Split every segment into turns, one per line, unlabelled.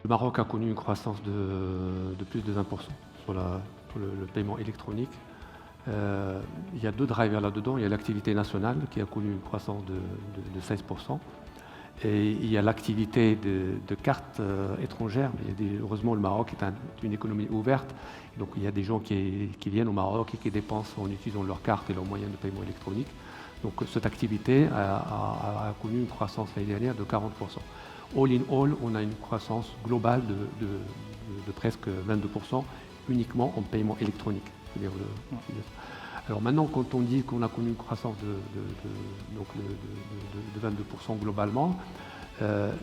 Le Maroc a connu une croissance de plus de 20% sur le paiement électronique. Il y a deux drivers là-dedans. Il y a l'activité nationale qui a connu une croissance de 16%. Et il y a l'activité de cartes étrangères. Heureusement, le Maroc est une économie ouverte. Donc il y a des gens qui viennent au Maroc et qui dépensent en utilisant leurs cartes et leurs moyens de paiement électronique. Donc cette activité a connu une croissance l'année dernière de 40%. All in all, on a une croissance globale de presque 22% uniquement en paiement électronique. Alors maintenant, quand on dit qu'on a connu une croissance de 22% globalement,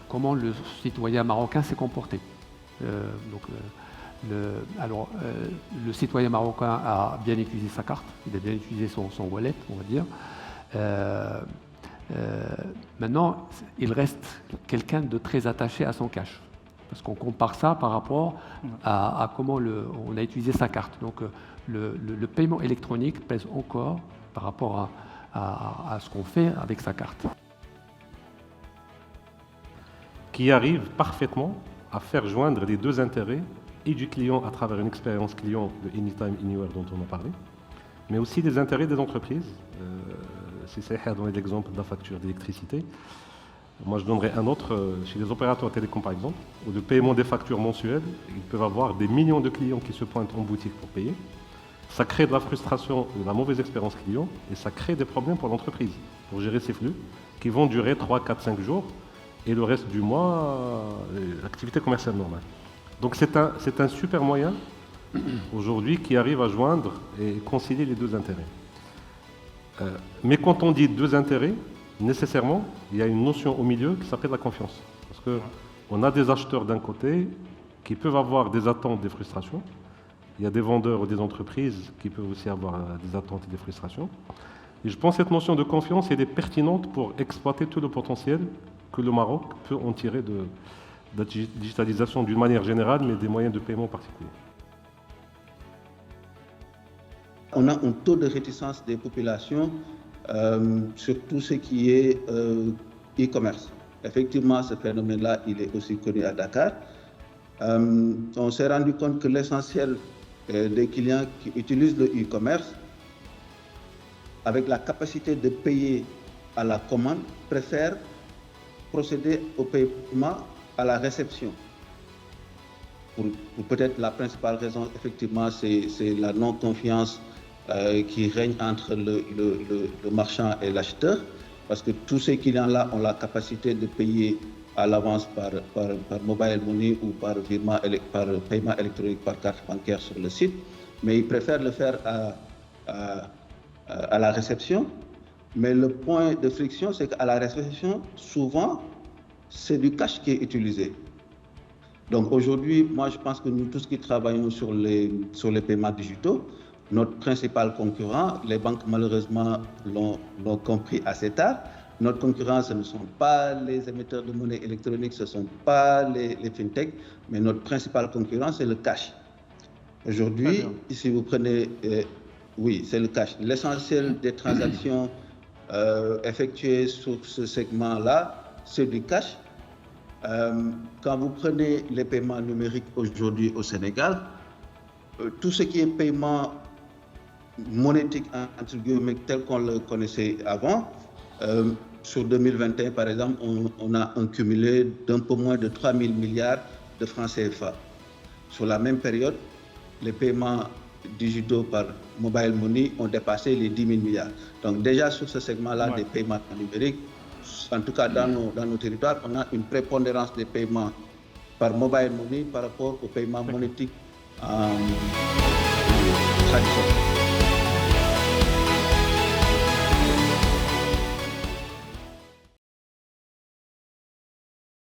comment le citoyen marocain s'est comporté? Le citoyen marocain a bien utilisé sa carte, il a bien utilisé son wallet, on va dire. Maintenant, il reste quelqu'un de très attaché à son cash, parce qu'on compare ça par rapport à comment on a utilisé sa carte. Donc, le paiement électronique pèse encore par rapport à ce qu'on fait avec sa carte.
Qui arrive parfaitement à faire joindre les deux intérêts et du client à travers une expérience client de Anytime, Anywhere dont on a parlé, mais aussi des intérêts des entreprises. Si c'est à donner l'exemple de la facture d'électricité, moi je donnerais un autre chez les opérateurs télécoms par exemple, où le paiement des factures mensuelles, ils peuvent avoir des millions de clients qui se pointent en boutique pour payer. Ça crée de la frustration, de la mauvaise expérience client et ça crée des problèmes pour l'entreprise, pour gérer ces flux qui vont durer 3, 4, 5 jours et le reste du mois, l'activité commerciale normale. Donc c'est un super moyen aujourd'hui qui arrive à joindre et concilier les deux intérêts. Mais quand on dit deux intérêts, nécessairement, il y a une notion au milieu qui s'appelle la confiance. Parce qu'on a des acheteurs d'un côté qui peuvent avoir des attentes, des frustrations. Il y a des vendeurs ou des entreprises qui peuvent aussi avoir des attentes et des frustrations. Et je pense que cette notion de confiance, elle est pertinente pour exploiter tout le potentiel que le Maroc peut en tirer de la digitalisation d'une manière générale, mais des moyens de paiement particuliers.
On a un taux de réticence des populations sur tout ce qui est e-commerce. Effectivement, ce phénomène-là, il est aussi connu à Dakar. On s'est rendu compte que l'essentiel des clients qui utilisent le e-commerce, avec la capacité de payer à la commande, préfèrent procéder au paiement à la réception. Pour peut-être la principale raison, effectivement, c'est la non-confiance qui règne entre le marchand et l'acheteur, parce que tous ces clients-là ont la capacité de payer à l'avance par mobile money ou par paiement électronique par carte bancaire sur le site, mais ils préfèrent le faire à la réception. Mais le point de friction, c'est qu'à la réception, souvent, c'est du cash qui est utilisé. Donc aujourd'hui, moi je pense que nous tous qui travaillons sur les paiements digitaux, notre principal concurrent, les banques malheureusement l'ont compris assez tard. Notre concurrent, ce ne sont pas les émetteurs de monnaie électronique, ce ne sont pas les fintech, mais notre principal concurrent, c'est le cash. Aujourd'hui, si vous prenez, oui, c'est le cash. L'essentiel des transactions effectuées sur ce segment-là, c'est du cash. Quand vous prenez les paiements numériques aujourd'hui au Sénégal, tout ce qui est paiement monétique, entre guillemets, tel qu'on le connaissait avant, sur 2021, par exemple, on a un cumulé d'un peu moins de 3 000 milliards de francs CFA. Sur la même période, les paiements digitaux par mobile money ont dépassé les 10 000 milliards. Donc déjà sur ce segment-là des paiements numériques, en tout cas dans nos territoires, on a une prépondérance des paiements par mobile money par rapport aux paiements monétiques traditionnels.